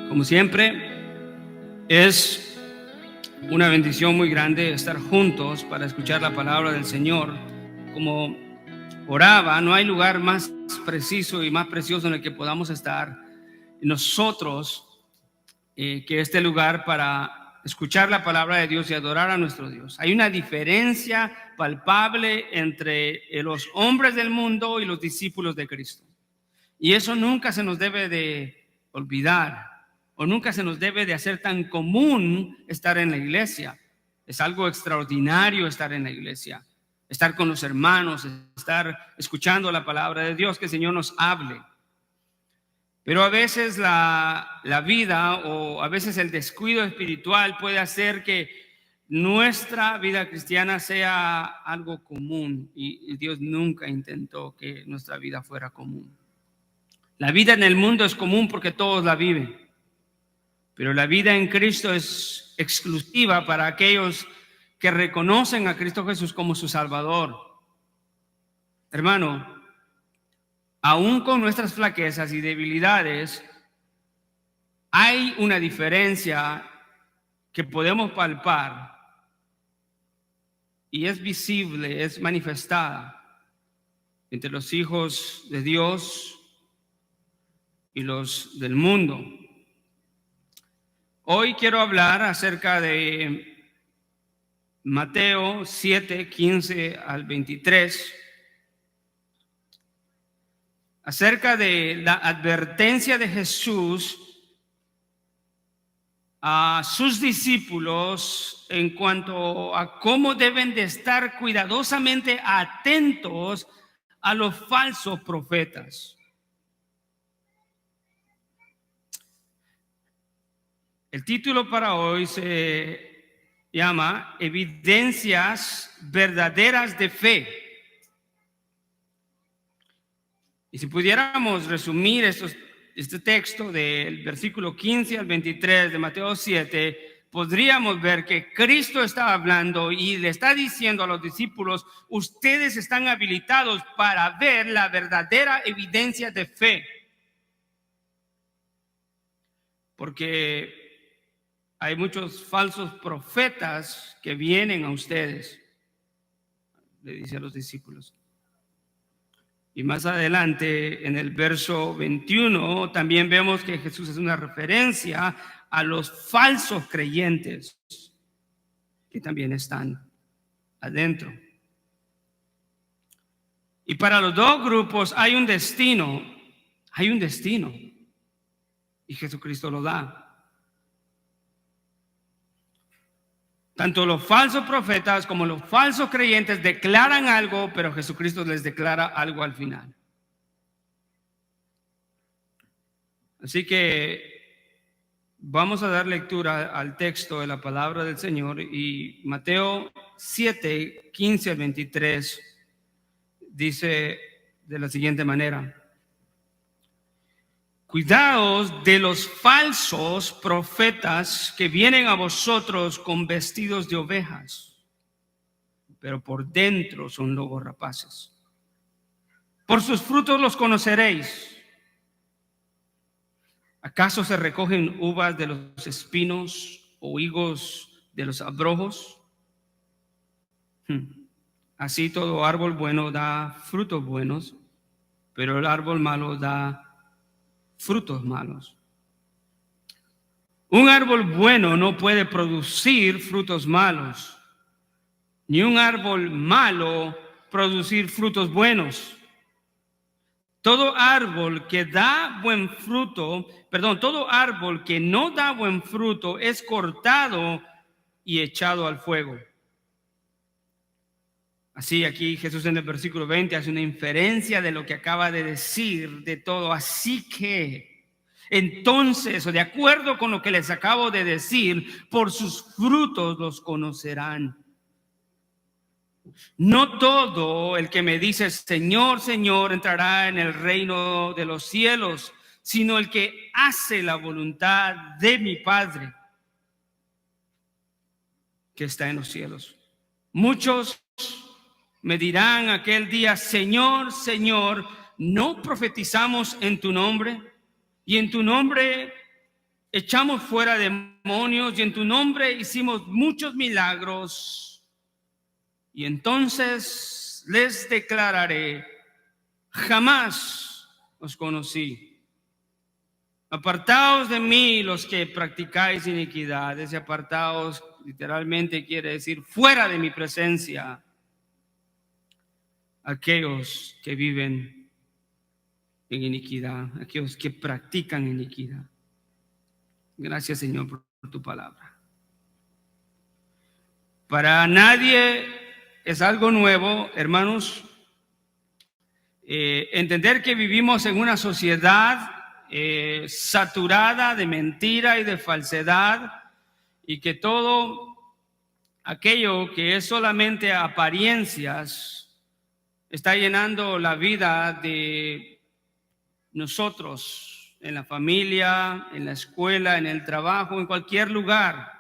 Como siempre, es una bendición muy grande estar juntos para escuchar la palabra del Señor. Como oraba, no hay lugar más preciso y más precioso en el que podamos estar nosotros que este lugar para escuchar la palabra de Dios y adorar a nuestro Dios. Hay una diferencia palpable entre los hombres del mundo y los discípulos de Cristo. Y eso nunca se nos debe de olvidar, o nunca se nos debe de hacer tan común estar en la iglesia. Es algo extraordinario estar en la iglesia, estar con los hermanos, estar escuchando la palabra de Dios, que el Señor nos hable. Pero a veces la vida o a veces el descuido espiritual puede hacer que nuestra vida cristiana sea algo común, y Dios nunca intentó que nuestra vida fuera común. La vida en el mundo es común porque todos la viven, pero la vida en Cristo es exclusiva para aquellos que reconocen a Cristo Jesús como su Salvador. Hermano, aún con nuestras flaquezas y debilidades, hay una diferencia que podemos palpar y es visible, es manifestada entre los hijos de Dios y los del mundo. Hoy quiero hablar acerca de Mateo 7, 15 al 23, acerca de la advertencia de Jesús a sus discípulos en cuanto a cómo deben de estar cuidadosamente atentos a los falsos profetas. El título para hoy se llama Evidencias verdaderas de fe. Y si pudiéramos resumir este texto del versículo 15 al 23 de Mateo 7, podríamos ver que Cristo está hablando y le está diciendo a los discípulos: ustedes están habilitados para ver la verdadera evidencia de fe. Porque hay muchos falsos profetas que vienen a ustedes, le dice a los discípulos. Y más adelante, en el verso 21, también vemos que Jesús es una referencia a los falsos creyentes que también están adentro. Y para los dos grupos hay un destino, y Jesucristo lo da. Tanto los falsos profetas como los falsos creyentes declaran algo, pero Jesucristo les declara algo al final. Así que vamos a dar lectura al texto de la palabra del Señor, y Mateo 7, 15 al 23 dice de la siguiente manera: cuidaos de los falsos profetas que vienen a vosotros con vestidos de ovejas, pero por dentro son lobos rapaces. Por sus frutos los conoceréis. ¿Acaso se recogen uvas de los espinos o higos de los abrojos? Así todo árbol bueno da frutos buenos, pero el árbol malo da frutos malos. Un árbol bueno no puede producir frutos malos, ni un árbol malo producir frutos buenos. Todo árbol que no da buen fruto es cortado y echado al fuego. Así aquí Jesús en el versículo 20 hace una inferencia de lo que acaba de decir de todo. Así que entonces, o de acuerdo con lo que les acabo de decir, por sus frutos los conocerán. No todo el que me dice Señor, Señor entrará en el reino de los cielos, sino el que hace la voluntad de mi Padre que está en los cielos. Muchos me dirán aquel día: Señor, Señor, ¿no profetizamos en tu nombre? Y en tu nombre echamos fuera demonios y en tu nombre hicimos muchos milagros. Y entonces les declararé: jamás os conocí. Apartaos de mí los que practicáis iniquidad. Ese apartaos literalmente quiere decir fuera de mi presencia, aquellos que viven en iniquidad, aquellos que practican iniquidad. Gracias, Señor, por tu palabra. Para nadie es algo nuevo, hermanos, entender que vivimos en una sociedad saturada de mentira y de falsedad, y que todo aquello que es solamente apariencias está llenando la vida de nosotros, en la familia, en la escuela, en el trabajo, en cualquier lugar.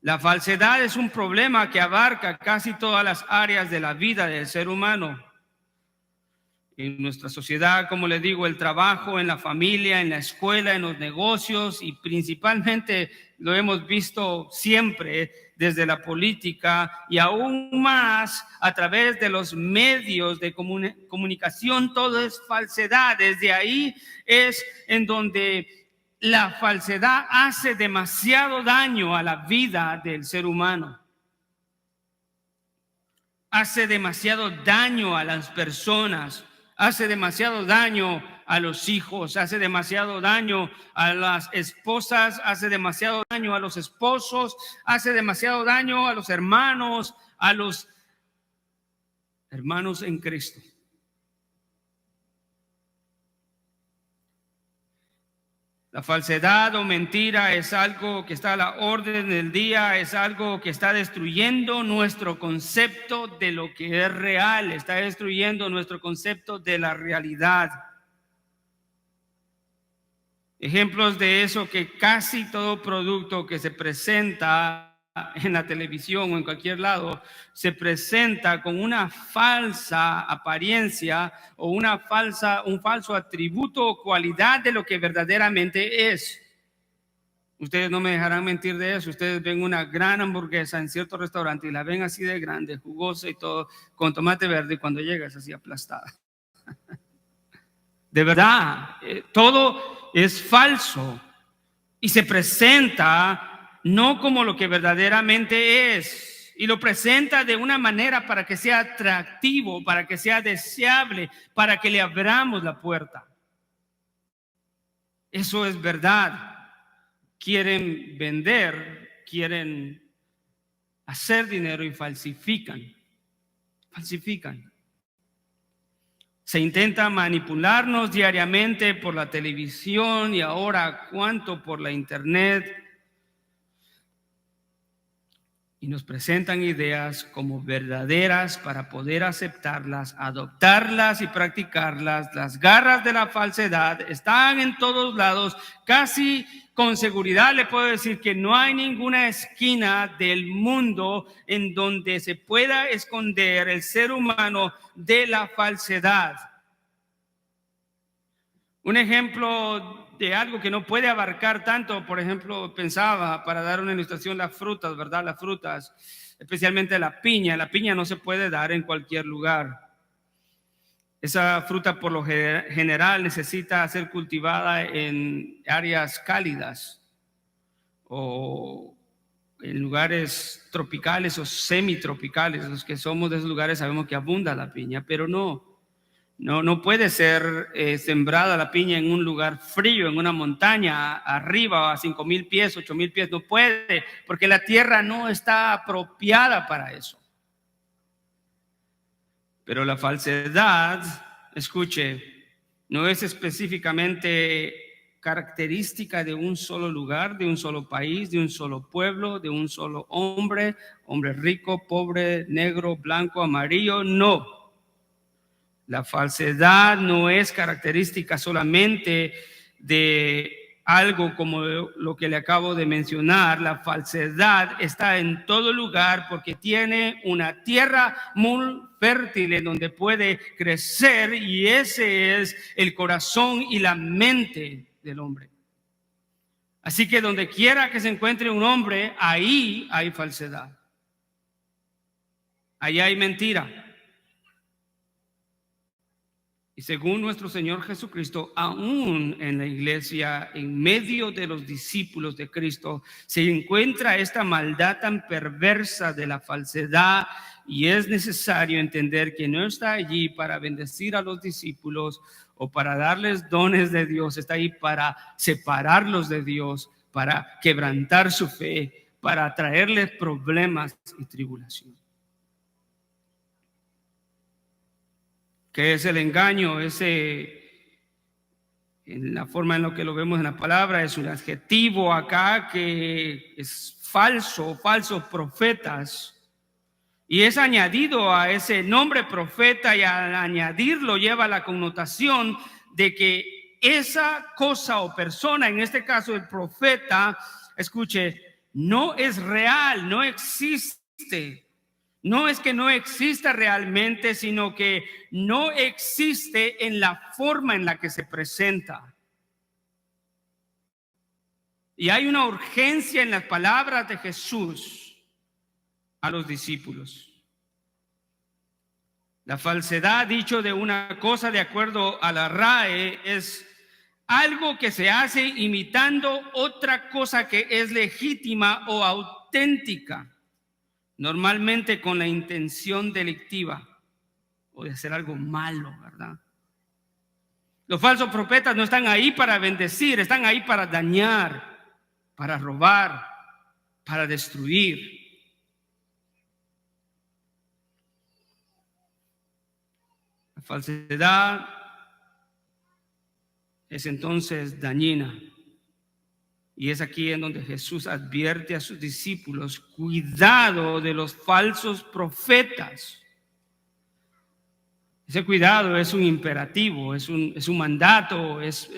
La falsedad es un problema que abarca casi todas las áreas de la vida del ser humano. En nuestra sociedad, como les digo, el trabajo, en la familia, en la escuela, en los negocios, y principalmente lo hemos visto siempre desde la política, y aún más a través de los medios de comunicación. Todo es falsedad. Desde ahí es en donde la falsedad hace demasiado daño a la vida del ser humano. Hace demasiado daño a las personas. Hace demasiado daño a los hijos, hace demasiado daño a las esposas, hace demasiado daño a los esposos, hace demasiado daño a los hermanos en Cristo. La falsedad o mentira es algo que está a la orden del día, es algo que está destruyendo nuestro concepto de lo que es real, está destruyendo nuestro concepto de la realidad. Ejemplos de eso, que casi todo producto que se presenta en la televisión o en cualquier lado se presenta con una falsa apariencia o un falso atributo o cualidad de lo que verdaderamente es. Ustedes no me dejarán mentir de eso. Ustedes ven una gran hamburguesa en cierto restaurante y la ven así de grande, jugosa y todo, con tomate verde, y cuando llega es así aplastada. De verdad, todo es falso y se presenta no como lo que verdaderamente es, y lo presenta de una manera para que sea atractivo, para que sea deseable, para que le abramos la puerta. Eso es verdad. Quieren vender, quieren hacer dinero y falsifican. Se intenta manipularnos diariamente por la televisión y ahora cuánto por la internet. Y nos presentan ideas como verdaderas para poder aceptarlas, adoptarlas y practicarlas. Las garras de la falsedad están en todos lados. Casi con seguridad le puedo decir que no hay ninguna esquina del mundo en donde se pueda esconder el ser humano de la falsedad. Un ejemplo de algo que no puede abarcar tanto, por ejemplo, pensaba, para dar una ilustración, las frutas, ¿verdad? Las frutas, especialmente la piña. La piña no se puede dar en cualquier lugar. Esa fruta por lo general necesita ser cultivada en áreas cálidas o en lugares tropicales o semitropicales. Los que somos de esos lugares sabemos que abunda la piña, pero no puede ser sembrada la piña en un lugar frío, en una montaña, arriba a 5,000 pies, 8,000 pies. No puede, porque la tierra no está apropiada para eso. Pero la falsedad, escuche, no es específicamente característica de un solo lugar, de un solo país, de un solo pueblo, de un solo hombre rico, pobre, negro, blanco, amarillo. No. La falsedad no es característica solamente de algo como lo que le acabo de mencionar. La falsedad está en todo lugar porque tiene una tierra muy fértil en donde puede crecer, y ese es el corazón y la mente del hombre. Así que donde quiera que se encuentre un hombre, ahí hay falsedad. Ahí hay mentira. Y según nuestro Señor Jesucristo, aún en la iglesia, en medio de los discípulos de Cristo, se encuentra esta maldad tan perversa de la falsedad, y es necesario entender que no está allí para bendecir a los discípulos o para darles dones de Dios, está ahí para separarlos de Dios, para quebrantar su fe, para traerles problemas y tribulación. ¿Qué es el engaño? En la forma en lo que lo vemos en la palabra, es un adjetivo acá que es falsos profetas. Y es añadido a ese nombre profeta, y al añadirlo lleva la connotación de que esa cosa o persona, en este caso el profeta, escuche, no es real, no existe. No es que no exista realmente, sino que no existe en la forma en la que se presenta. Y hay una urgencia en las palabras de Jesús a los discípulos. La falsedad, dicho de una cosa de acuerdo a la RAE, es algo que se hace imitando otra cosa que es legítima o auténtica, normalmente con la intención delictiva o de hacer algo malo, ¿verdad? Los falsos profetas no están ahí para bendecir, están ahí para dañar, para robar, para destruir. La falsedad es entonces dañina. Y es aquí en donde Jesús advierte a sus discípulos: cuidado de los falsos profetas. Ese cuidado es un imperativo, es un mandato, es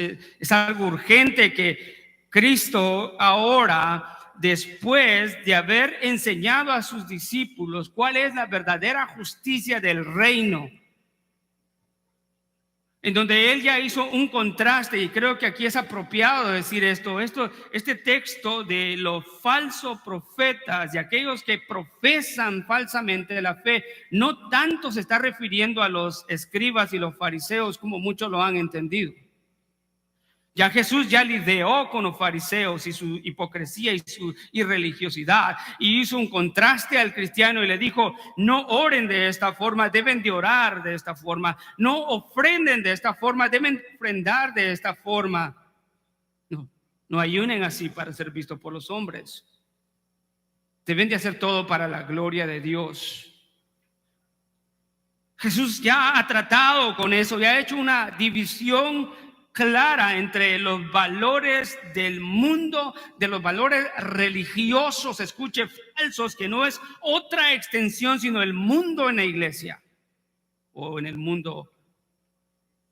algo urgente que Cristo ahora, después de haber enseñado a sus discípulos cuál es la verdadera justicia del reino, en donde él ya hizo un contraste, y creo que aquí es apropiado decir este texto de los falsos profetas y aquellos que profesan falsamente la fe, no tanto se está refiriendo a los escribas y los fariseos como muchos lo han entendido. Ya Jesús ya lidió con los fariseos y su hipocresía y su irreligiosidad, y hizo un contraste al cristiano y le dijo: no oren de esta forma, deben de orar de esta forma. No ofrenden de esta forma, deben ofrendar de esta forma. No ayunen así para ser vistos por los hombres. Deben de hacer todo para la gloria de Dios. Jesús ya ha tratado con eso, ya ha hecho una división clara entre los valores del mundo, de los valores religiosos, escuche, falsos, que no es otra extensión sino el mundo en la iglesia o en el mundo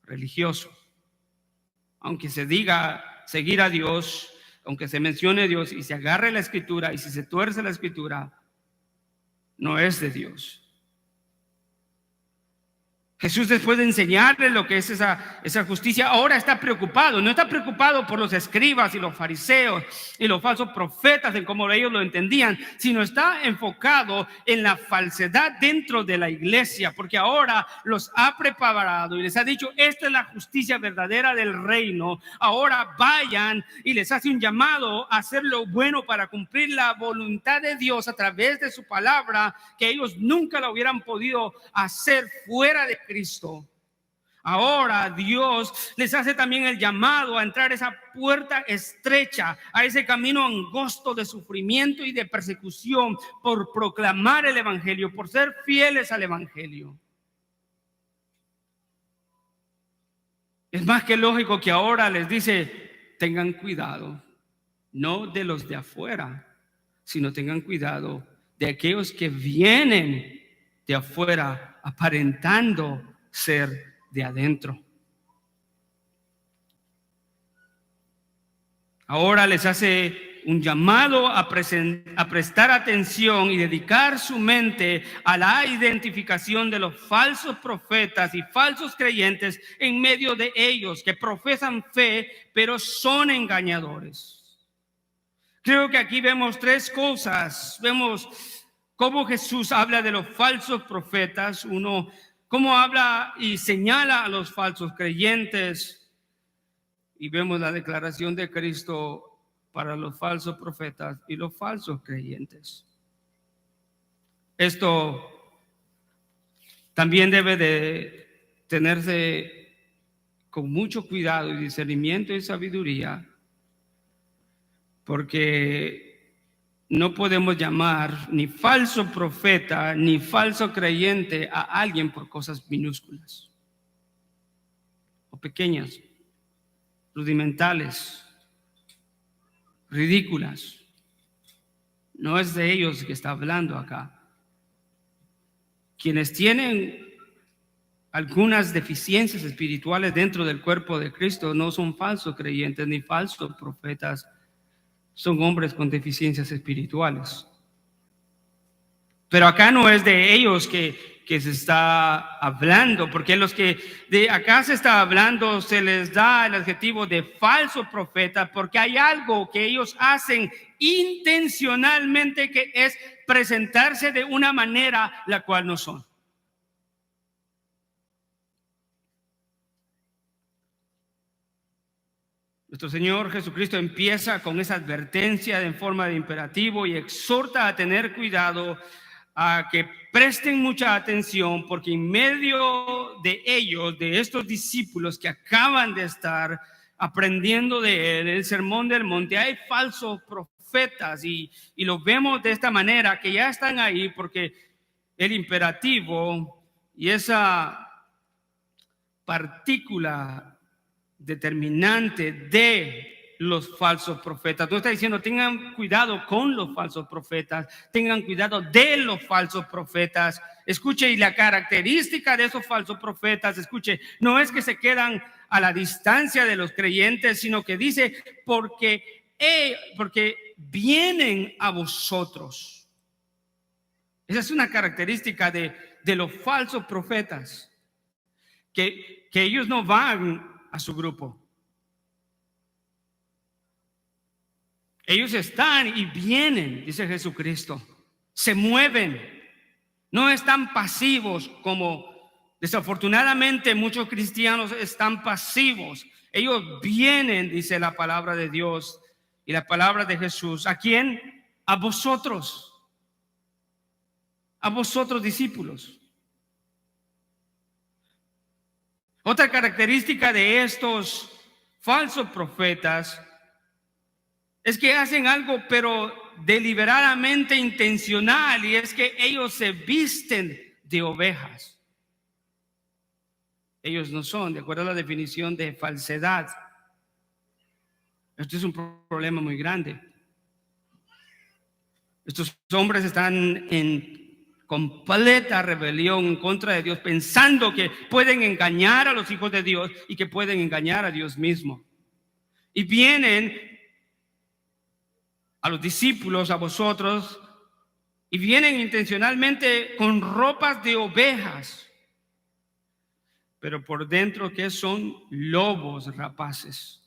religioso. Aunque se diga seguir a Dios, aunque se mencione a Dios y se agarre la escritura, y si se tuerce la escritura, no es de Dios. Jesús, después de enseñarles lo que es esa justicia, ahora está preocupado. No está preocupado por los escribas y los fariseos y los falsos profetas en cómo ellos lo entendían, sino está enfocado en la falsedad dentro de la iglesia, porque ahora los ha preparado y les ha dicho: esta es la justicia verdadera del reino. Ahora vayan, y les hace un llamado a hacer lo bueno para cumplir la voluntad de Dios a través de su palabra, que ellos nunca la hubieran podido hacer fuera de Cristo. Ahora Dios les hace también el llamado a entrar a esa puerta estrecha, a ese camino angosto de sufrimiento y de persecución por proclamar el evangelio, por ser fieles al evangelio. Es más que lógico que ahora les dice: tengan cuidado, no de los de afuera, sino tengan cuidado de aquellos que vienen de afuera aparentando ser de adentro. Ahora les hace un llamado a prestar atención y dedicar su mente a la identificación de los falsos profetas y falsos creyentes en medio de ellos, que profesan fe pero son engañadores. Creo que aquí vemos tres cosas. Vemos cómo Jesús habla de los falsos profetas. Uno, cómo habla y señala a los falsos creyentes. Y vemos la declaración de Cristo para los falsos profetas y los falsos creyentes. Esto también debe de tenerse con mucho cuidado y discernimiento y sabiduría, porque no podemos llamar ni falso profeta ni falso creyente a alguien por cosas minúsculas o pequeñas, rudimentales, ridículas. No es de ellos que está hablando acá. Quienes tienen algunas deficiencias espirituales dentro del cuerpo de Cristo no son falsos creyentes ni falsos profetas, son hombres con deficiencias espirituales. Pero acá no es de ellos que se está hablando, porque los que de acá se está hablando se les da el adjetivo de falso profeta, porque hay algo que ellos hacen intencionalmente, que es presentarse de una manera la cual no son. Nuestro Señor Jesucristo empieza con esa advertencia en forma de imperativo y exhorta a tener cuidado, a que presten mucha atención, porque en medio de ellos, de estos discípulos que acaban de estar aprendiendo de él, el sermón del monte, hay falsos profetas y lo vemos de esta manera, que ya están ahí porque el imperativo y esa partícula determinante de los falsos profetas. No está diciendo tengan cuidado con los falsos profetas, tengan cuidado de los falsos profetas. Escuche, y la característica de esos falsos profetas, escuche, no es que se quedan a la distancia de los creyentes, sino que dice porque vienen a vosotros. Esa es una característica de los falsos profetas, que ellos no van a su grupo. Ellos están y vienen, dice Jesucristo, se mueven, no están pasivos como desafortunadamente muchos cristianos están pasivos. Ellos vienen, dice la palabra de Dios y la palabra de Jesús. ¿A quién? A vosotros discípulos. Otra característica de estos falsos profetas es que hacen algo pero deliberadamente intencional, y es que ellos se visten de ovejas. Ellos no son, de acuerdo a la definición de falsedad. Esto es un problema muy grande. Estos hombres están en completa rebelión en contra de Dios, pensando que pueden engañar a los hijos de Dios y que pueden engañar a Dios mismo. Y vienen a los discípulos, a vosotros, y vienen intencionalmente con ropas de ovejas, pero por dentro que son lobos rapaces.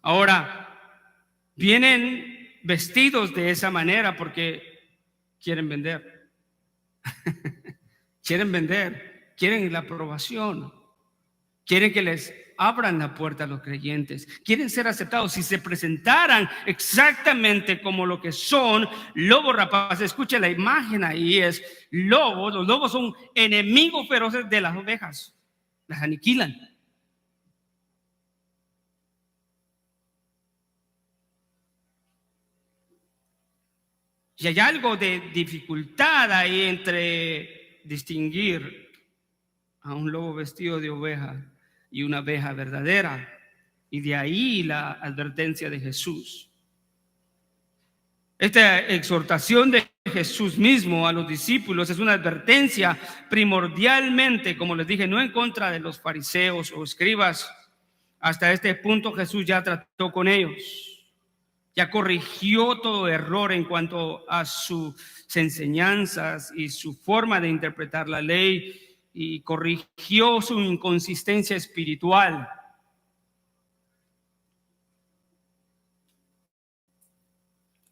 Ahora, vienen vestidos de esa manera porque quieren vender. Quieren la aprobación, quieren que les abran la puerta a los creyentes, quieren ser aceptados. Si se presentaran exactamente como lo que son, lobos rapaces, escuche la imagen ahí, es lobos. Los lobos son enemigos feroces de las ovejas, las aniquilan. Y hay algo de dificultad ahí entre distinguir a un lobo vestido de oveja y una oveja verdadera, y de ahí la advertencia de Jesús. Esta exhortación de Jesús mismo a los discípulos es una advertencia primordialmente, como les dije, no en contra de los fariseos o escribas. Hasta este punto Jesús ya trató con ellos, ya corrigió todo error en cuanto a sus enseñanzas y su forma de interpretar la ley, y corrigió su inconsistencia espiritual.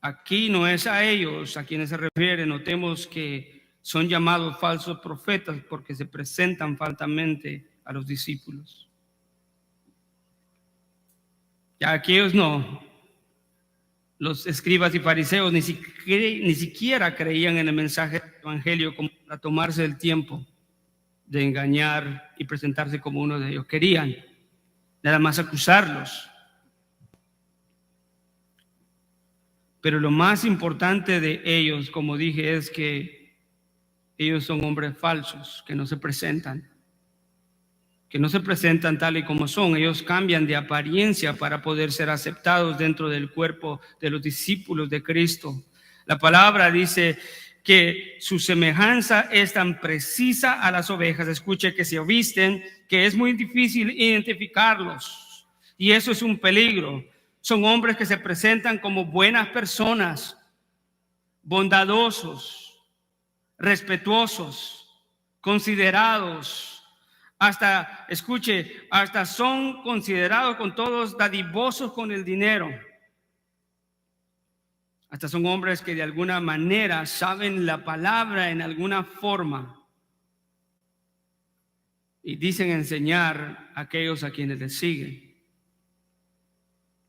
Aquí no es a ellos a quienes se refiere. Notemos que son llamados falsos profetas porque se presentan falsamente a los discípulos. Ya aquellos no. Los escribas y fariseos ni siquiera creían en el mensaje del evangelio como para tomarse el tiempo de engañar y presentarse como uno de ellos. Querían nada más acusarlos. Pero lo más importante de ellos, como dije, es que ellos son hombres falsos, que no se presentan tal y como son. Ellos cambian de apariencia para poder ser aceptados dentro del cuerpo de los discípulos de Cristo. La palabra dice que su semejanza es tan precisa a las ovejas, escuche, que se visten, que es muy difícil identificarlos. Y eso es un peligro. Son hombres que se presentan como buenas personas, bondadosos, respetuosos, considerados. Hasta, escuche, hasta son considerados con todos dadivosos con el dinero. Hasta son hombres que de alguna manera saben la palabra en alguna forma y dicen enseñar a aquellos a quienes les siguen.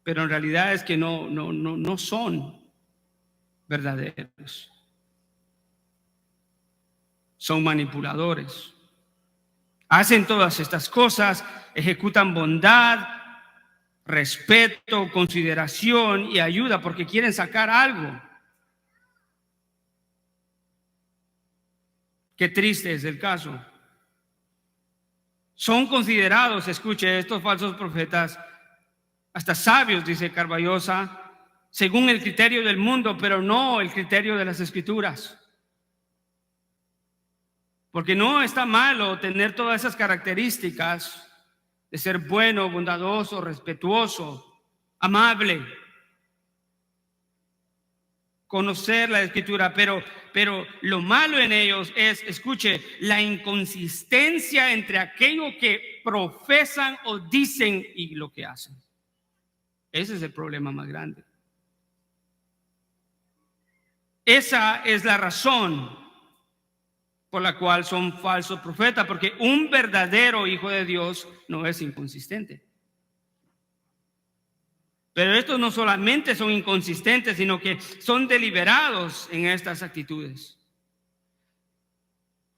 Pero en realidad es que no son verdaderos. Son manipuladores. Hacen todas estas cosas, ejecutan bondad, respeto, consideración y ayuda porque quieren sacar algo. Qué triste es el caso. Son considerados, escuche, estos falsos profetas, hasta sabios, dice Carballosa, según el criterio del mundo, pero no el criterio de las Escrituras. Porque no está malo tener todas esas características de ser bueno, bondadoso, respetuoso, amable, conocer la Escritura, pero lo malo en ellos es, escuche, la inconsistencia entre aquello que profesan o dicen y lo que hacen. Ese es el problema más grande. Esa es la razón por la cual son falsos profetas, porque un verdadero hijo de Dios no es inconsistente. Pero estos no solamente son inconsistentes, sino que son deliberados en estas actitudes.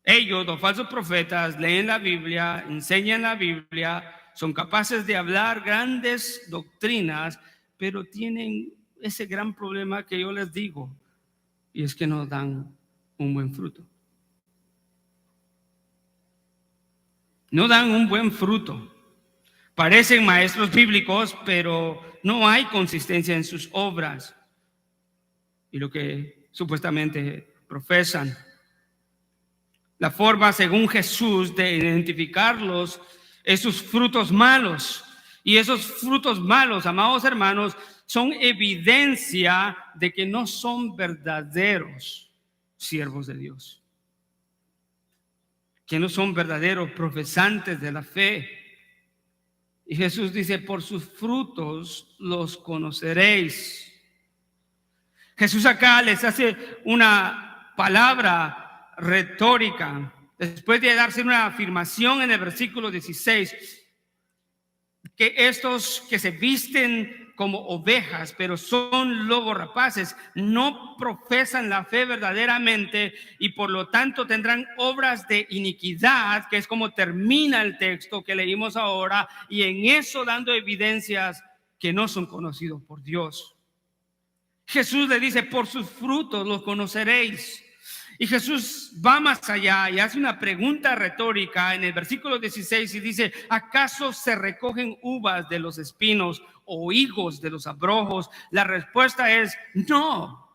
Ellos, los falsos profetas, leen la Biblia, enseñan la Biblia, son capaces de hablar grandes doctrinas, pero tienen ese gran problema que yo les digo, y es que no dan un buen fruto. No dan un buen fruto. Parecen maestros bíblicos, pero no hay consistencia en sus obras y lo que supuestamente profesan. La forma, según Jesús, de identificarlos es sus frutos malos. Y esos frutos malos, amados hermanos, son evidencia de que no son verdaderos siervos de Dios, que no son verdaderos profesantes de la fe. Y Jesús dice, por sus frutos los conoceréis. Jesús acá les hace una palabra retórica, después de darse una afirmación en el versículo 16, que estos que se visten como ovejas, pero son lobos rapaces, no profesan la fe verdaderamente y por lo tanto tendrán obras de iniquidad, que es como termina el texto que leímos ahora, y en eso dando evidencias que no son conocidos por Dios. Jesús le dice, por sus frutos los conoceréis. Y Jesús va más allá y hace una pregunta retórica en el versículo 16 y dice, ¿acaso se recogen uvas de los espinos o higos de los abrojos? La respuesta es no.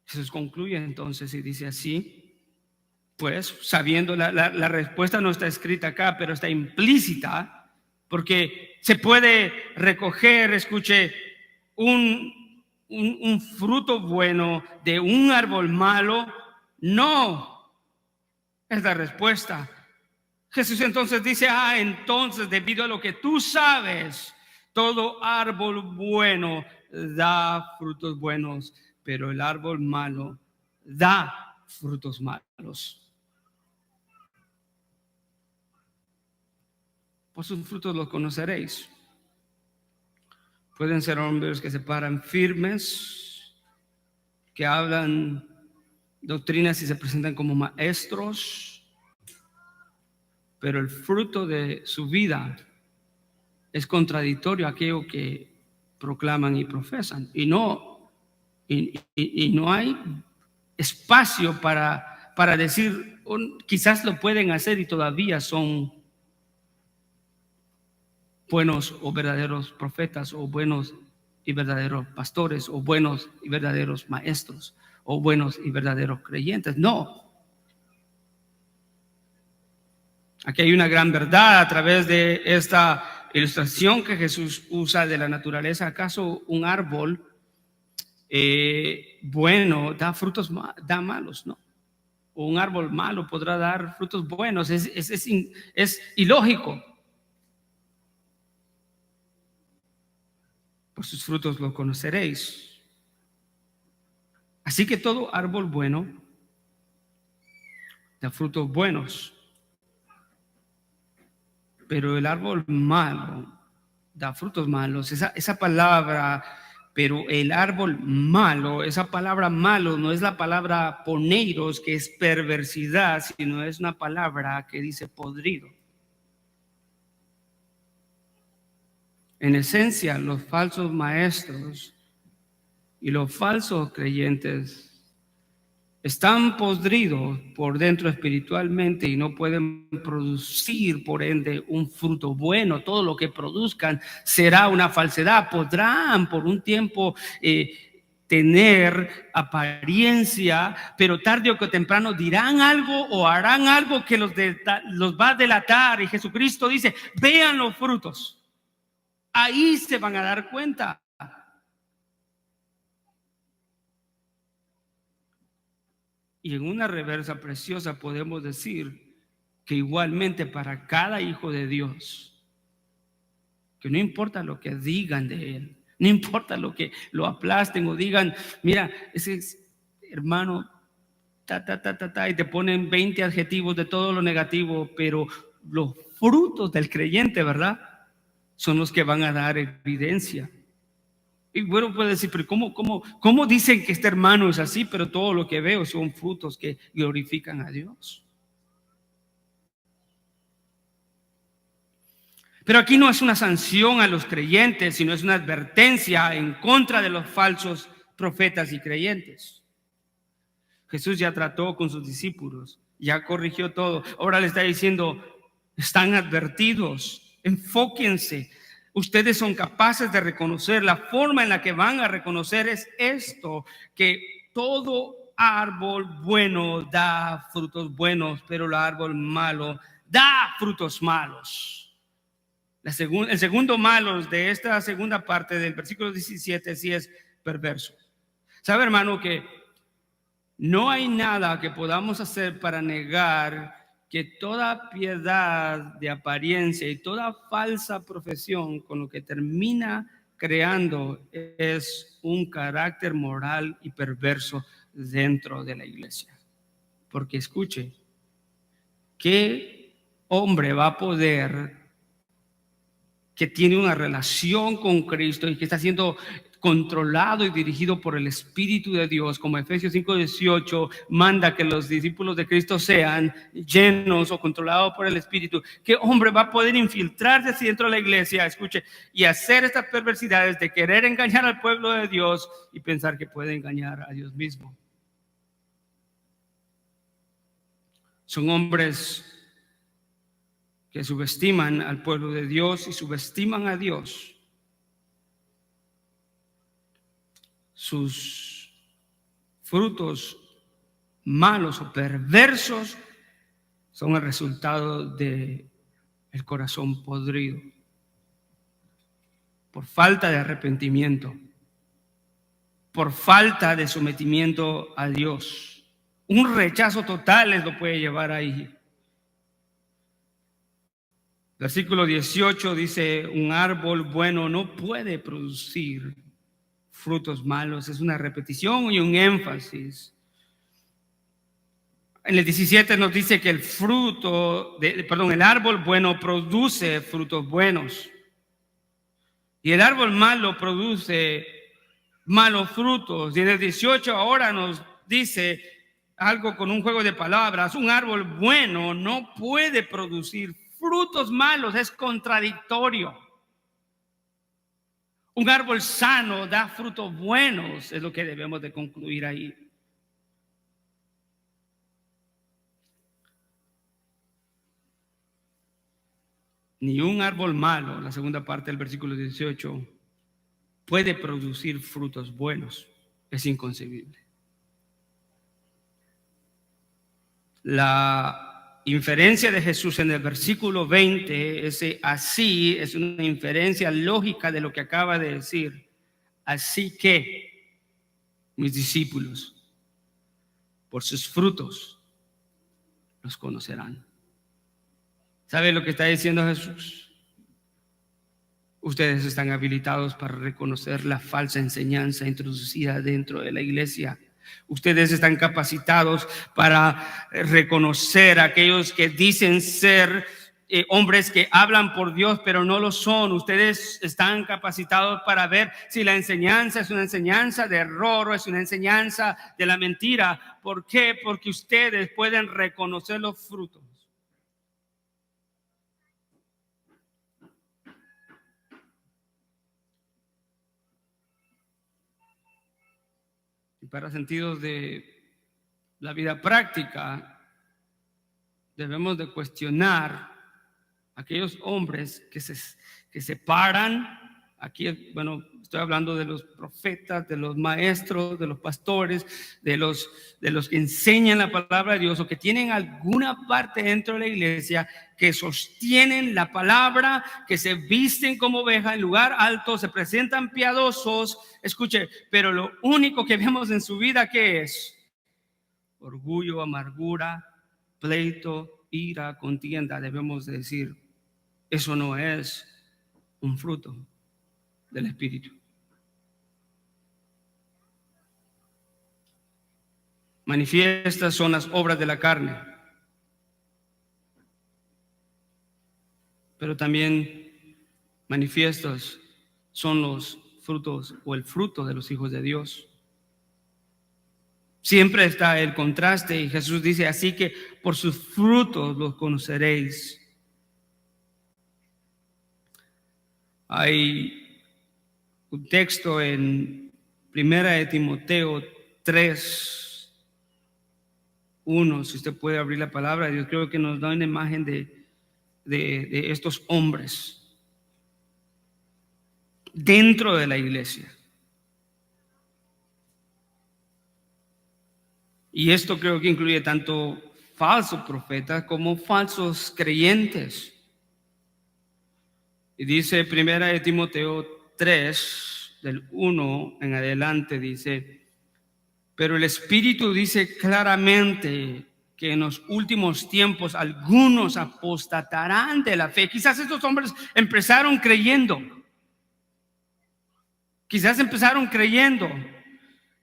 Jesús concluye entonces y dice así, pues sabiendo la respuesta no está escrita acá, pero está implícita, porque se puede recoger, escuche, un fruto bueno de un árbol malo. No, es la respuesta. Jesús entonces dice, entonces debido a lo que tú sabes, Todo árbol bueno da frutos buenos, pero el árbol malo da frutos malos. Por sus frutos los conoceréis. Pueden ser hombres que se paran firmes, que hablan doctrinas y se presentan como maestros, pero el fruto de su vida es contradictorio a aquello que proclaman y profesan. Y no hay espacio para decir, quizás lo pueden hacer y todavía son buenos o verdaderos profetas, o buenos y verdaderos pastores, o buenos y verdaderos maestros, o buenos y verdaderos creyentes. No. Aquí hay una gran verdad a través de esta ilustración que Jesús usa de la naturaleza. ¿Acaso un árbol bueno da frutos, da malos? No. O un árbol malo podrá dar frutos buenos. Es ilógico. Por sus frutos lo conoceréis. Así que todo árbol bueno da frutos buenos, pero el árbol malo da frutos malos. Esa palabra, pero el árbol malo, esa palabra malo no es la palabra poneiros, que es perversidad, sino es una palabra que dice podrido. En esencia, los falsos maestros y los falsos creyentes están podridos por dentro espiritualmente y no pueden producir, por ende, un fruto bueno. Todo lo que produzcan será una falsedad. Podrán por un tiempo tener apariencia, pero tarde o temprano dirán algo o harán algo que los va a delatar. Y Jesucristo dice, vean los frutos. Ahí se van a dar cuenta. Y en una reversa preciosa podemos decir que igualmente para cada hijo de Dios, que no importa lo que digan de él, no importa lo que lo aplasten o digan, mira, ese hermano, y te ponen 20 adjetivos de todo lo negativo, pero los frutos del creyente, ¿verdad?, son los que van a dar evidencia. Y bueno, puede decir, pero ¿cómo dicen que este hermano es así? Pero todo lo que veo son frutos que glorifican a Dios. Pero aquí no es una sanción a los creyentes, sino es una advertencia en contra de los falsos profetas y creyentes. Jesús ya trató con sus discípulos, ya corrigió todo. Ahora le está diciendo, están advertidos, enfóquense. Ustedes son capaces de reconocer. La forma en la que van a reconocer es esto, que todo árbol bueno da frutos buenos, pero el árbol malo da frutos malos. El segundo malo de esta segunda parte del versículo 17 sí es perverso. ¿Sabe, hermano, que no hay nada que podamos hacer para negar que toda piedad de apariencia y toda falsa profesión con lo que termina creando es un carácter moral y perverso dentro de la iglesia? Porque escuche, ¿qué hombre va a poder, que tiene una relación con Cristo y que está siendo controlado y dirigido por el Espíritu de Dios, como Efesios 5:18 manda que los discípulos de Cristo sean llenos o controlados por el Espíritu? ¿Qué hombre va a poder infiltrarse así dentro de la iglesia, escuche, y hacer estas perversidades de querer engañar al pueblo de Dios y pensar que puede engañar a Dios mismo? Son hombres que subestiman al pueblo de Dios y subestiman a Dios. Sus frutos malos o perversos son el resultado de el corazón podrido por falta de arrepentimiento, por falta de sometimiento a Dios. Un rechazo total les lo puede llevar ahí. Versículo 18 dice, un árbol bueno no puede producir frutos malos. Es una repetición y un énfasis. En el 17 nos dice que el árbol bueno produce frutos buenos. Y el árbol malo produce malos frutos. Y en el 18 ahora nos dice algo con un juego de palabras. Un árbol bueno no puede producir frutos malos, es contradictorio. Un árbol sano da frutos buenos, es lo que debemos de concluir ahí. Ni un árbol malo, la segunda parte del versículo 18, puede producir frutos buenos. Es inconcebible. La inferencia de Jesús en el versículo 20, ese así, es una inferencia lógica de lo que acaba de decir. Así que, mis discípulos, por sus frutos los conocerán. ¿Sabe lo que está diciendo Jesús? Ustedes están habilitados para reconocer la falsa enseñanza introducida dentro de la iglesia. Ustedes están capacitados para reconocer a aquellos que dicen ser hombres que hablan por Dios, pero no lo son. Ustedes están capacitados para ver si la enseñanza es una enseñanza de error o es una enseñanza de la mentira. ¿Por qué? Porque ustedes pueden reconocer los frutos. Y para sentidos de la vida práctica, debemos de cuestionar a aquellos hombres que se paran. Aquí, bueno, estoy hablando de los profetas, de los maestros, de los pastores, de los que enseñan la palabra de Dios o que tienen alguna parte dentro de la iglesia, que sostienen la palabra, que se visten como oveja en lugar alto, se presentan piadosos. Escuche, pero lo único que vemos en su vida, ¿qué es? Orgullo, amargura, pleito, ira, contienda. Debemos decir, eso no es un fruto del Espíritu. Manifiestas son las obras de la carne, pero también manifiestos son los frutos o el fruto de los hijos de Dios. Siempre está el contraste y Jesús dice, así que por sus frutos los conoceréis. Hay un texto en 1 de Timoteo 3, 1, si usted puede abrir la palabra de Dios, creo que nos da una imagen de estos hombres dentro de la iglesia. Y esto creo que incluye tanto falsos profetas como falsos creyentes. Y dice 1 de Timoteo 3, del 1 en adelante, dice, pero el Espíritu dice claramente que en los últimos tiempos algunos apostatarán de la fe. Quizás estos hombres empezaron creyendo.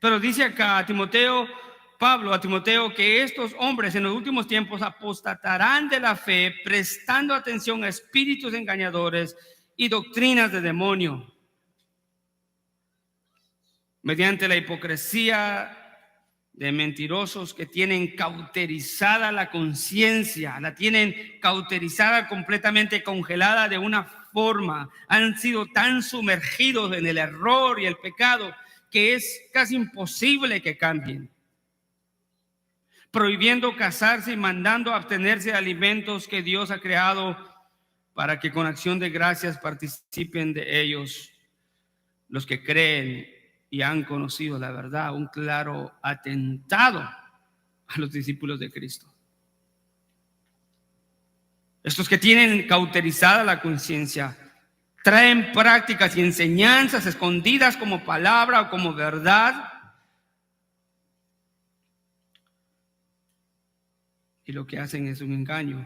Pero dice acá a Timoteo, Pablo a Timoteo, que estos hombres en los últimos tiempos apostatarán de la fe, prestando atención a espíritus engañadores y doctrinas de demonio, mediante la hipocresía de mentirosos que tienen cauterizada la conciencia, la tienen cauterizada, completamente congelada de una forma. Han sido tan sumergidos en el error y el pecado que es casi imposible que cambien, prohibiendo casarse y mandando abstenerse de alimentos que Dios ha creado para que con acción de gracias participen de ellos los que creen y han conocido la verdad. Un claro atentado a los discípulos de Cristo. Estos que tienen cauterizada la conciencia traen prácticas y enseñanzas escondidas como palabra o como verdad, y lo que hacen es un engaño.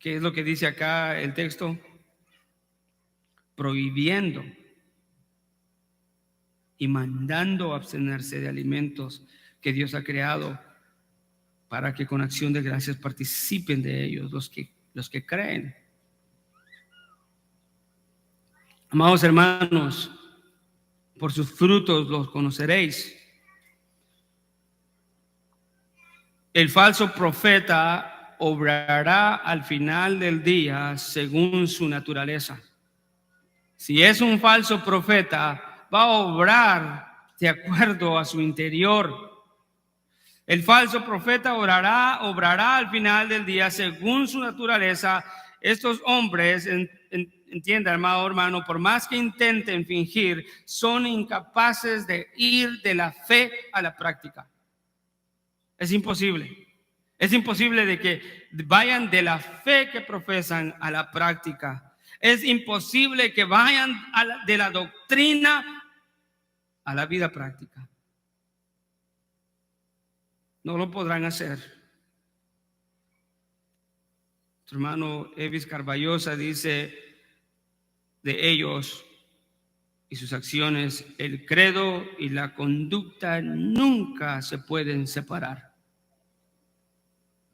¿Qué es lo que dice acá el texto? Prohibiendo y mandando abstenerse de alimentos que Dios ha creado para que con acción de gracias participen de ellos los que creen. Amados hermanos, por sus frutos los conoceréis. El falso profeta obrará al final del día según su naturaleza. Si es un falso profeta, va a obrar de acuerdo a su interior. El falso profeta obrará al final del día según su naturaleza. Estos hombres, entienda, amado hermano, por más que intenten fingir, son incapaces de ir de la fe a la práctica. Es imposible. Es imposible de que vayan de la fe que profesan a la práctica. Es imposible que vayan de la doctrina a la vida práctica. No lo podrán hacer. Su hermano Evis Carballosa dice de ellos y sus acciones: el credo y la conducta nunca se pueden separar.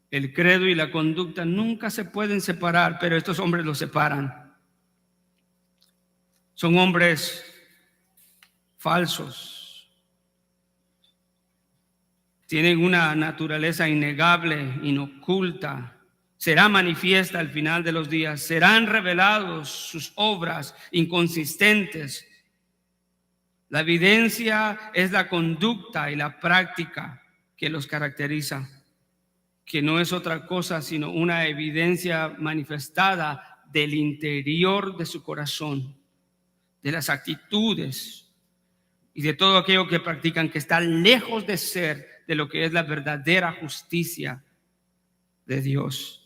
El credo y la conducta nunca se pueden separar, pero estos hombres los separan. Son hombres falsos. Tienen una naturaleza innegable, inoculta. Será manifiesta al final de los días. Serán revelados sus obras inconsistentes. La evidencia es la conducta y la práctica que los caracteriza, que no es otra cosa sino una evidencia manifestada del interior de su corazón, de las actitudes y de todo aquello que practican, que está lejos de ser de lo que es la verdadera justicia de Dios.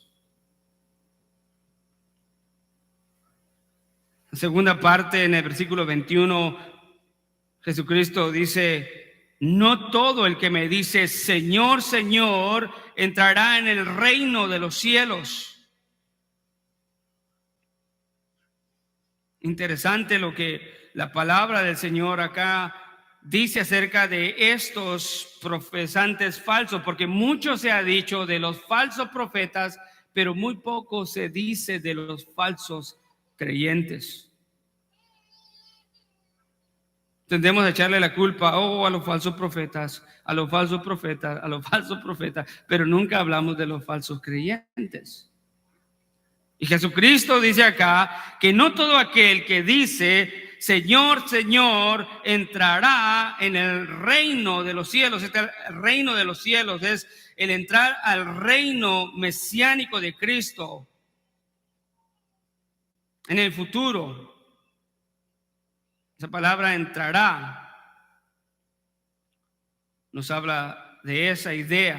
La segunda parte, en el versículo 21, Jesucristo dice: no todo el que me dice Señor, Señor, entrará en el reino de los cielos. Interesante lo que la palabra del Señor acá dice acerca de estos profesantes falsos, porque mucho se ha dicho de los falsos profetas, pero muy poco se dice de los falsos creyentes. Tendemos a echarle la culpa a los falsos profetas, a los falsos profetas, a los falsos profetas, pero nunca hablamos de los falsos creyentes. Y Jesucristo dice acá que no todo aquel que dice Señor, Señor, entrará en el reino de los cielos. Este reino de los cielos es el entrar al reino mesiánico de Cristo en el futuro. Esa palabra entrará nos habla de esa idea.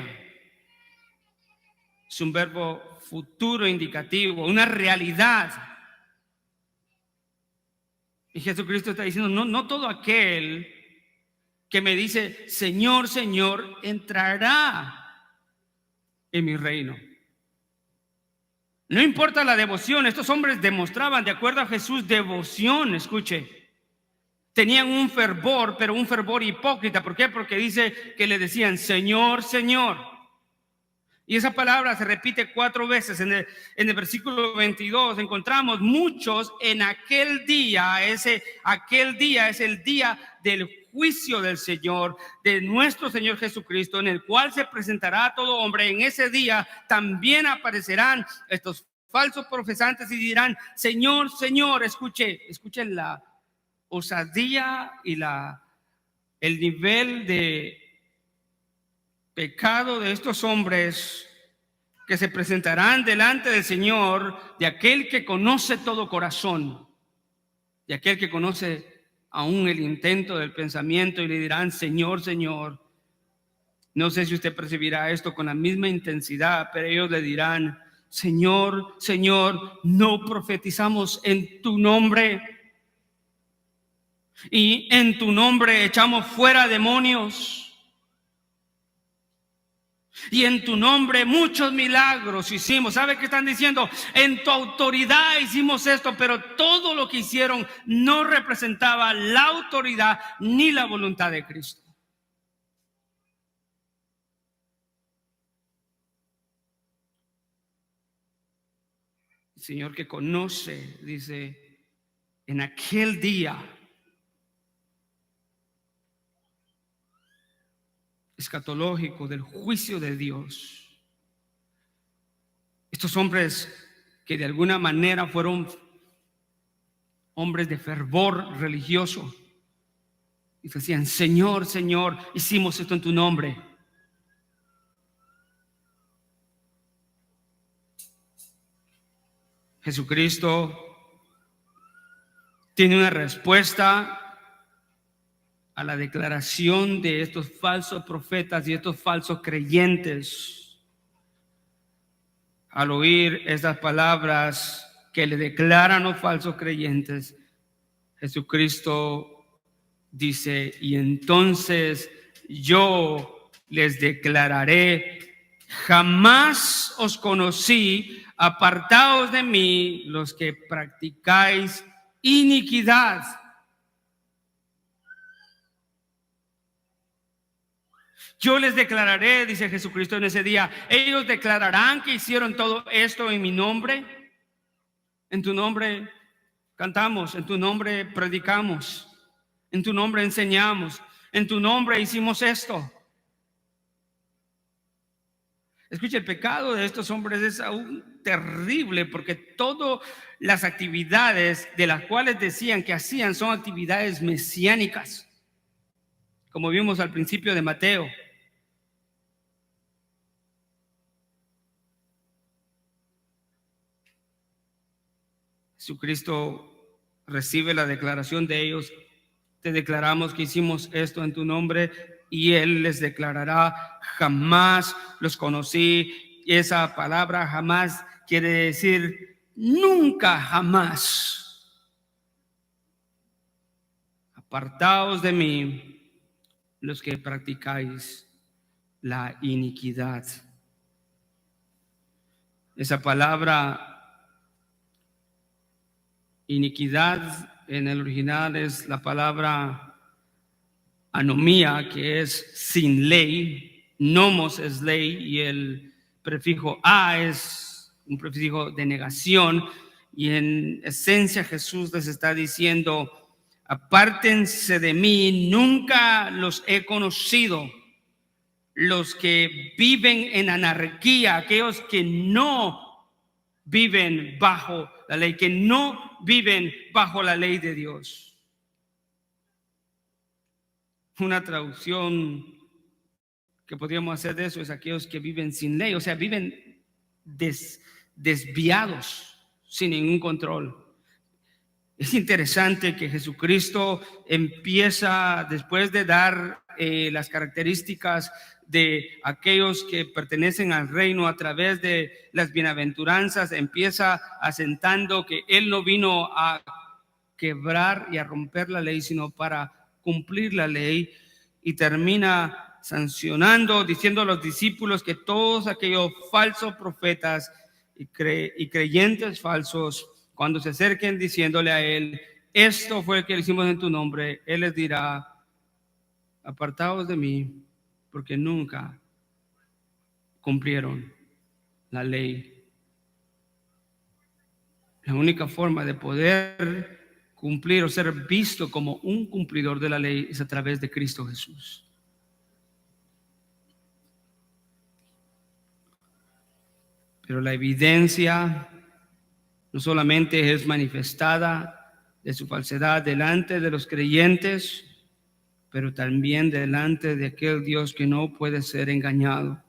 Es un verbo futuro indicativo, una realidad. Y Jesucristo está diciendo: no todo aquel que me dice Señor, Señor, entrará en mi reino. No importa la devoción. Estos hombres demostraban, de acuerdo a Jesús, devoción. Escuche, tenían un fervor, pero un fervor hipócrita. ¿Por qué? Porque dice que le decían Señor, Señor. Y esa palabra se repite 4 veces. En el versículo 22 encontramos muchos en aquel día. Aquel día es el día del juicio del Señor, de nuestro Señor Jesucristo, en el cual se presentará a todo hombre. En ese día también aparecerán estos falsos profesantes y dirán Señor, Señor. Escuchen la osadía y el nivel de pecado de estos hombres que se presentarán delante del Señor, de aquel que conoce todo corazón, de aquel que conoce aún el intento del pensamiento, y le dirán Señor, Señor. No sé si usted percibirá esto con la misma intensidad, pero ellos le dirán Señor, Señor, ¿no profetizamos en tu nombre? Y en tu nombre echamos fuera demonios. Y en tu nombre muchos milagros hicimos. ¿Sabe qué están diciendo? En tu autoridad hicimos esto, pero todo lo que hicieron no representaba la autoridad ni la voluntad de Cristo. El Señor que conoce, dice, en aquel día escatológico del juicio de Dios, estos hombres que de alguna manera fueron hombres de fervor religioso y decían: Señor, Señor, hicimos esto en tu nombre. Jesucristo tiene una respuesta a la declaración de estos falsos profetas y estos falsos creyentes. Al oír estas palabras que le declaran los falsos creyentes, Jesucristo dice: y entonces yo les declararé: jamás os conocí, apartaos de mí los que practicáis iniquidad. Yo les declararé, dice Jesucristo en ese día, ellos declararán que hicieron todo esto en mi nombre. En tu nombre cantamos, en tu nombre predicamos, en tu nombre enseñamos, en tu nombre hicimos esto. Escucha, el pecado de estos hombres es aún terrible, porque todas las actividades de las cuales decían que hacían son actividades mesiánicas, como vimos al principio de Mateo. Jesucristo recibe la declaración de ellos: te declaramos que hicimos esto en tu nombre, y Él les declarará: jamás los conocí. Y esa palabra jamás quiere decir nunca, jamás. Apartaos de mí los que practicáis la iniquidad. Esa palabra iniquidad en el original es la palabra anomía, que es sin ley. Nomos es ley, y el prefijo a es un prefijo de negación. Y en esencia Jesús les está diciendo: apártense de mí, nunca los he conocido. Los que viven en anarquía, aquellos que no viven bajo la ley, que no viven bajo la ley de Dios. Una traducción que podríamos hacer de eso es aquellos que viven sin ley, o sea, viven desviados, sin ningún control. Es interesante que Jesucristo empieza, después de dar las características de aquellos que pertenecen al reino a través de las bienaventuranzas, empieza asentando que Él no vino a quebrar y a romper la ley, sino para cumplir la ley, y termina sancionando, diciendo a los discípulos que todos aquellos falsos profetas y creyentes falsos, cuando se acerquen diciéndole a Él: esto fue el que hicimos en tu nombre, Él les dirá: apartaos de mí, porque nunca cumplieron la ley. La única forma de poder cumplir o ser visto como un cumplidor de la ley es a través de Cristo Jesús. Pero la evidencia no solamente es manifestada de su falsedad delante de los creyentes, pero también delante de aquel Dios que no puede ser engañado.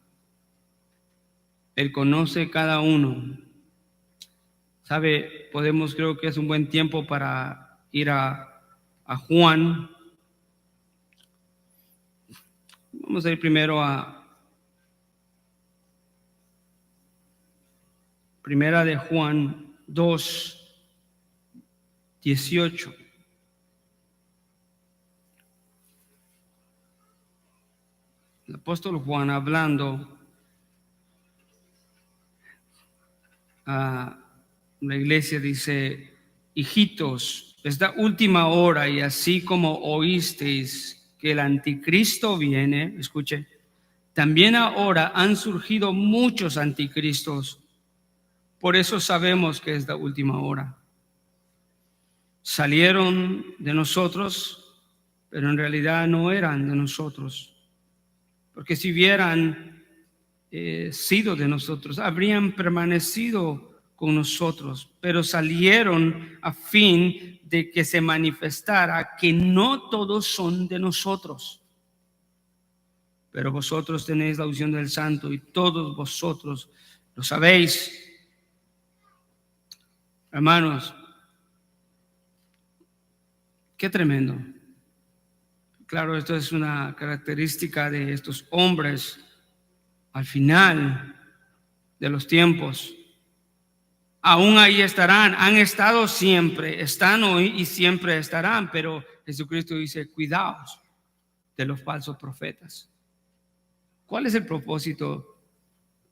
Él conoce cada uno. Sabe, creo que es un buen tiempo para ir a Juan. Vamos a ir primero a Primera de Juan 2:18. El apóstol Juan, hablando a la iglesia, dice: hijitos, esta última hora, y así como oísteis que el anticristo viene, escuche, también ahora han surgido muchos anticristos. Por eso sabemos que es la última hora. Salieron de nosotros, pero en realidad no eran de nosotros. Porque si hubieran sido de nosotros, habrían permanecido con nosotros, pero salieron a fin de que se manifestara que no todos son de nosotros. Pero vosotros tenéis la unción del Santo y todos vosotros lo sabéis. Hermanos, qué tremendo. Claro, esto es una característica de estos hombres al final de los tiempos. Aún ahí estarán, han estado siempre, están hoy y siempre estarán, pero Jesucristo dice: cuidaos de los falsos profetas. ¿Cuál es el propósito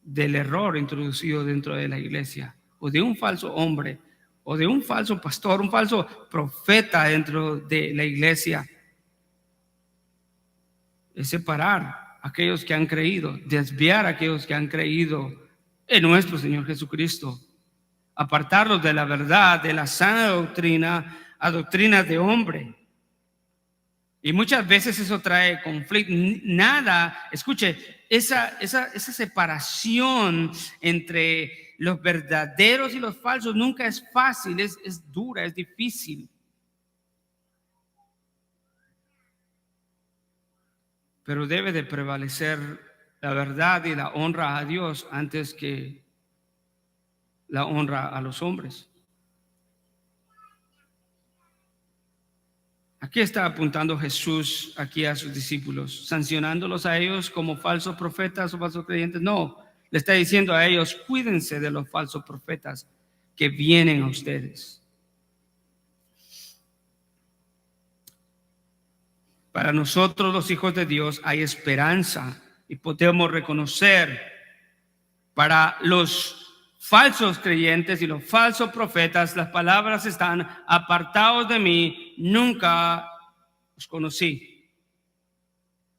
del error introducido dentro de la iglesia? O de un falso hombre, o de un falso pastor, un falso profeta dentro de la iglesia. Es separar a aquellos que han creído, desviar a aquellos que han creído en nuestro Señor Jesucristo, apartarlos de la verdad, de la sana doctrina, a doctrinas de hombre. Y muchas veces eso trae conflicto. Nada, escuche, esa separación entre los verdaderos y los falsos nunca es fácil, es dura, es difícil. Pero debe de prevalecer la verdad y la honra a Dios antes que la honra a los hombres. Aquí está apuntando Jesús aquí a sus discípulos, sancionándolos a ellos como falsos profetas o falsos creyentes. No, le está diciendo a ellos: cuídense de los falsos profetas que vienen a ustedes. Para nosotros los hijos de Dios hay esperanza y podemos reconocer. Para los falsos creyentes y los falsos profetas, las palabras están: apartados de mí, nunca os conocí.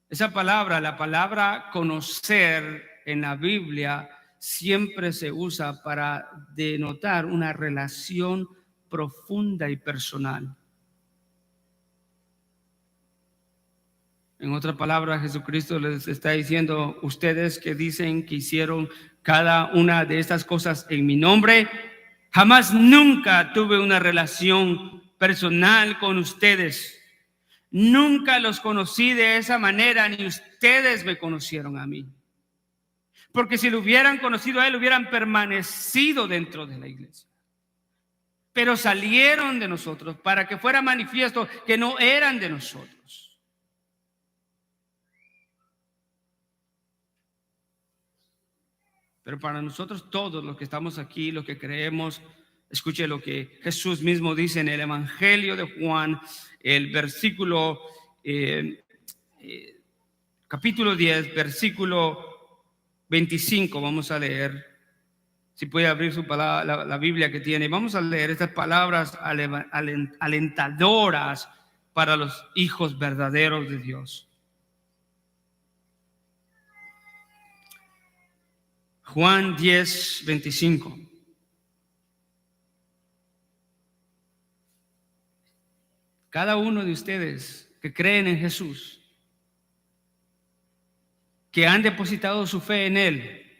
Esa palabra, la palabra conocer en la Biblia, siempre se usa para denotar una relación profunda y personal. En otras palabras, Jesucristo les está diciendo: ustedes que dicen que hicieron cada una de estas cosas en mi nombre, jamás nunca tuve una relación personal con ustedes. Nunca los conocí de esa manera, ni ustedes me conocieron a mí. Porque si lo hubieran conocido a él, hubieran permanecido dentro de la iglesia. Pero salieron de nosotros para que fuera manifiesto que no eran de nosotros. Pero para nosotros todos los que estamos aquí, los que creemos, escuche lo que Jesús mismo dice en el Evangelio de Juan, el versículo, capítulo 10, versículo 25, vamos a leer. Si puede abrir su palabra, la Biblia que tiene, vamos a leer estas palabras alentadoras para los hijos verdaderos de Dios. Juan 10, 25. Cada uno de ustedes que creen en Jesús, que han depositado su fe en Él,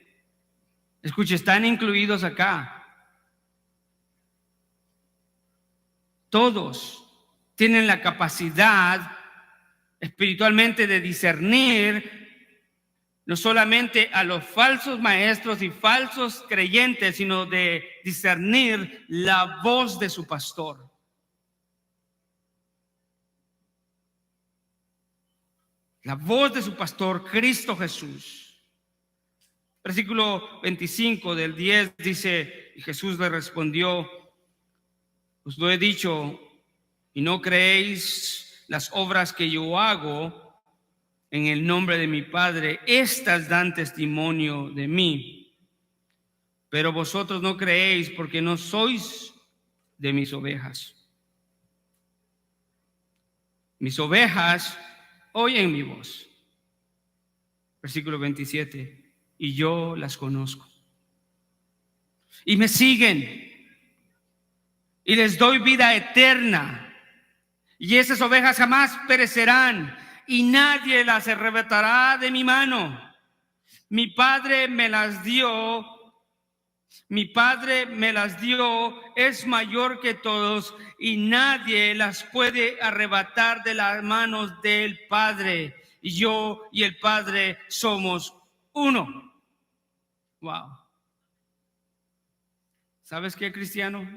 escuche, están incluidos acá. Todos tienen la capacidad espiritualmente de discernir no solamente a los falsos maestros y falsos creyentes, sino de discernir la voz de su pastor. La voz de su pastor, Cristo Jesús. Versículo 25 del 10 dice: y Jesús le respondió: os lo he dicho y no creéis las obras que yo hago en el nombre de mi Padre, estas dan testimonio de mí. pero vosotros no creéis porque no sois de mis ovejas. Mis ovejas oyen mi voz. Versículo 27. Y yo las conozco. Y me siguen. Y les doy vida eterna. Y esas ovejas jamás perecerán. Y nadie las arrebatará de mi mano. Mi Padre me las dio. Mi Padre me las dio, es mayor que todos y nadie las puede arrebatar de las manos del Padre. Y yo y el Padre somos uno. Wow. ¿Sabes qué, cristiano?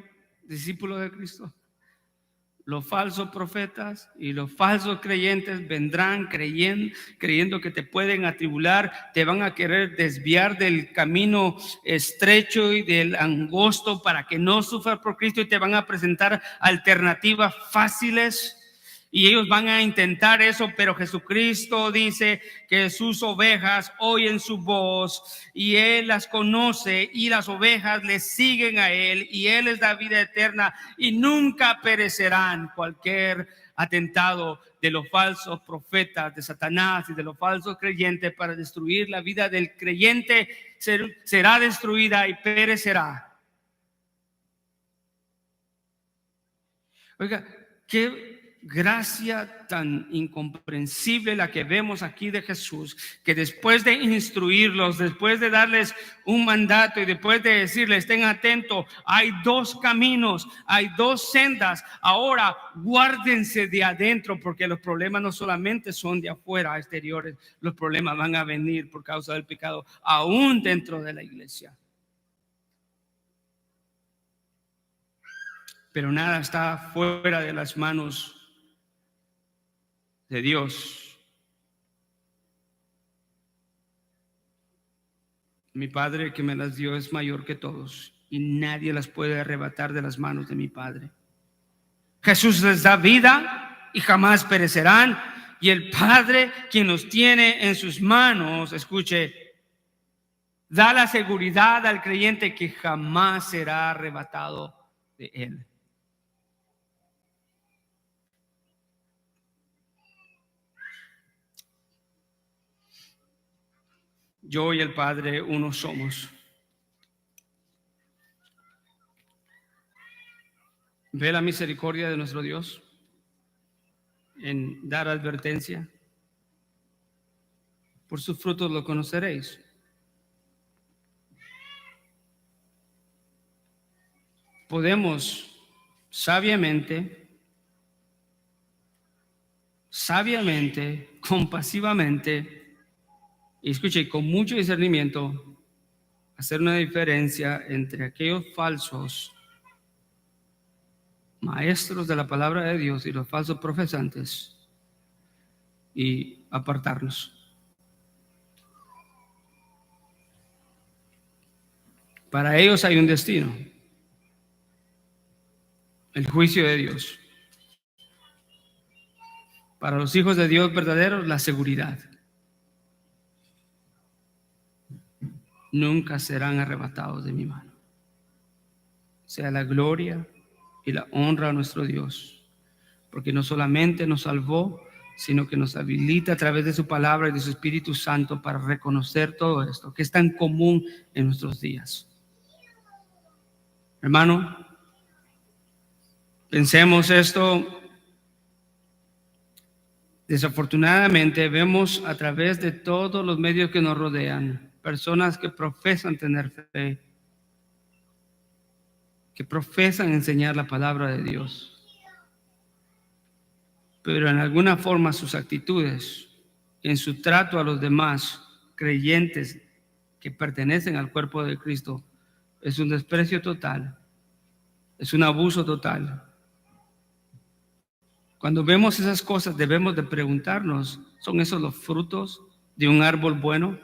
Discípulo de Cristo. Los falsos profetas y los falsos creyentes vendrán creyendo que te pueden atribular, te van a querer desviar del camino estrecho y del angosto para que no sufras por Cristo, y te van a presentar alternativas fáciles. Y ellos van a intentar eso, pero Jesucristo dice que sus ovejas oyen su voz y Él las conoce y las ovejas le siguen a Él y Él les da vida eterna y nunca perecerán. Cualquier atentado de los falsos profetas, de Satanás y de los falsos creyentes para destruir la vida del creyente será destruida y perecerá. Oiga, qué gracia tan incomprensible la que vemos aquí de Jesús, que después de instruirlos, después de darles un mandato y después de decirles estén atentos, hay dos caminos, hay dos sendas, ahora guárdense de adentro, porque los problemas no solamente son de afuera, exteriores, los problemas van a venir por causa del pecado aún dentro de la iglesia. Pero nada está fuera de las manos de Dios. Mi Padre que me las dio es mayor que todos y nadie las puede arrebatar de las manos de mi Padre. Jesús les da vida y jamás perecerán, y el Padre quien los tiene en sus manos, escuche, da la seguridad al creyente que jamás será arrebatado de él. Yo y el Padre uno somos. Ve la misericordia de nuestro Dios en dar advertencia. Por sus frutos lo conoceréis. Podemos sabiamente, compasivamente, y escuche, con mucho discernimiento, hacer una diferencia entre aquellos falsos maestros de la palabra de Dios y los falsos profesantes y apartarnos. Para ellos hay un destino, el juicio de Dios. Para los hijos de Dios verdaderos, la seguridad. Nunca serán arrebatados de mi mano. Sea la gloria y la honra a nuestro Dios, porque no solamente nos salvó, sino que nos habilita a través de su palabra y de su Espíritu Santo para reconocer todo esto, que es tan común en nuestros días. Hermano, pensemos esto. Desafortunadamente vemos a través de todos los medios que nos rodean personas que profesan tener fe, que profesan enseñar la palabra de Dios, pero en alguna forma sus actitudes, en su trato a los demás creyentes que pertenecen al cuerpo de Cristo, es un desprecio total, es un abuso total. Cuando vemos esas cosas debemos de preguntarnos, ¿son esos los frutos de un árbol bueno,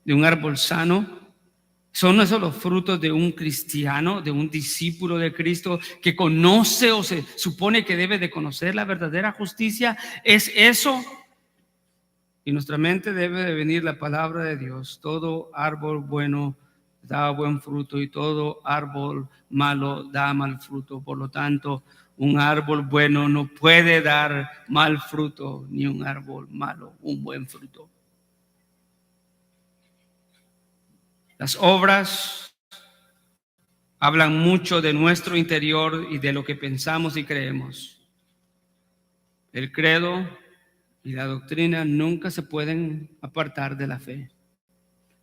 de un árbol sano? ¿Son esos los frutos de un cristiano, de un discípulo de Cristo que conoce o se supone que debe de conocer la verdadera justicia? ¿Es eso? Y nuestra mente debe de venir la palabra de Dios. Todo árbol bueno da buen fruto, y todo árbol malo da mal fruto. Por lo tanto, un árbol bueno no puede dar mal fruto, ni un árbol malo un buen fruto. Las obras hablan mucho de nuestro interior y de lo que pensamos y creemos. El credo y la doctrina nunca se pueden apartar de la fe,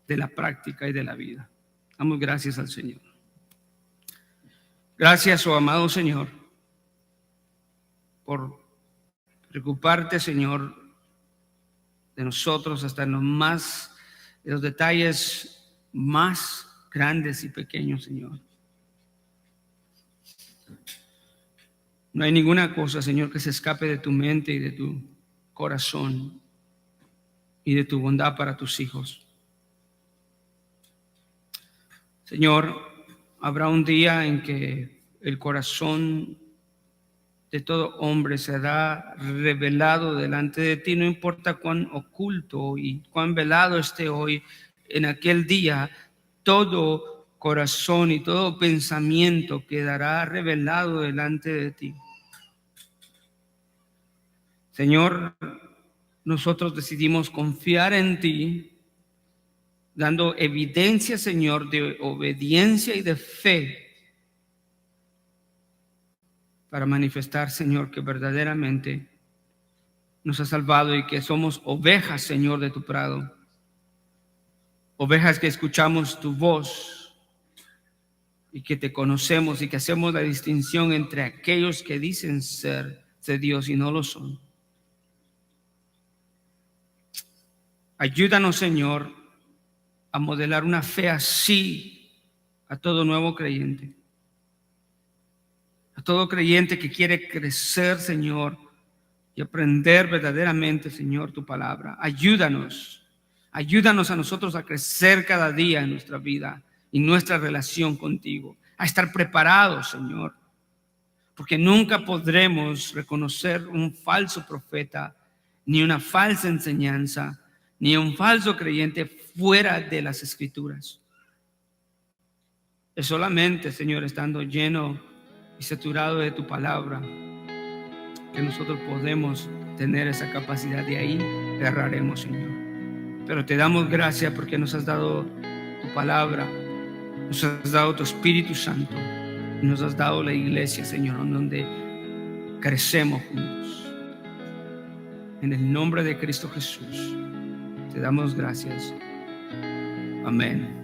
de la práctica y de la vida. Damos gracias al Señor. Gracias, oh amado Señor, por preocuparte, Señor, de nosotros hasta en los detalles más grandes y pequeños, Señor. No hay ninguna cosa, Señor, que se escape de tu mente y de tu corazón y de tu bondad para tus hijos. Señor, habrá un día en que el corazón de todo hombre será revelado delante de ti, no importa cuán oculto y cuán velado esté hoy. En aquel día todo corazón y todo pensamiento quedará revelado delante de ti. Señor, nosotros decidimos confiar en ti, dando evidencia, Señor, de obediencia y de fe, para manifestar, Señor, que verdaderamente nos has salvado y que somos ovejas, Señor, de tu prado. Ovejas que escuchamos tu voz y que te conocemos y que hacemos la distinción entre aquellos que dicen ser de Dios y no lo son. Ayúdanos, Señor, a modelar una fe así a todo nuevo creyente. A todo creyente que quiere crecer, Señor, y aprender verdaderamente, Señor, tu palabra. Ayúdanos a nosotros a crecer cada día en nuestra vida y nuestra relación contigo, a estar preparados, Señor, porque nunca podremos reconocer un falso profeta, ni una falsa enseñanza, ni un falso creyente fuera de las Escrituras. Es solamente, Señor, estando lleno y saturado de tu palabra, que nosotros podemos tener esa capacidad. De ahí erraremos, Señor. Pero te damos gracias porque nos has dado tu palabra, nos has dado tu Espíritu Santo, y nos has dado la iglesia, Señor, donde crecemos juntos. En el nombre de Cristo Jesús, te damos gracias. Amén.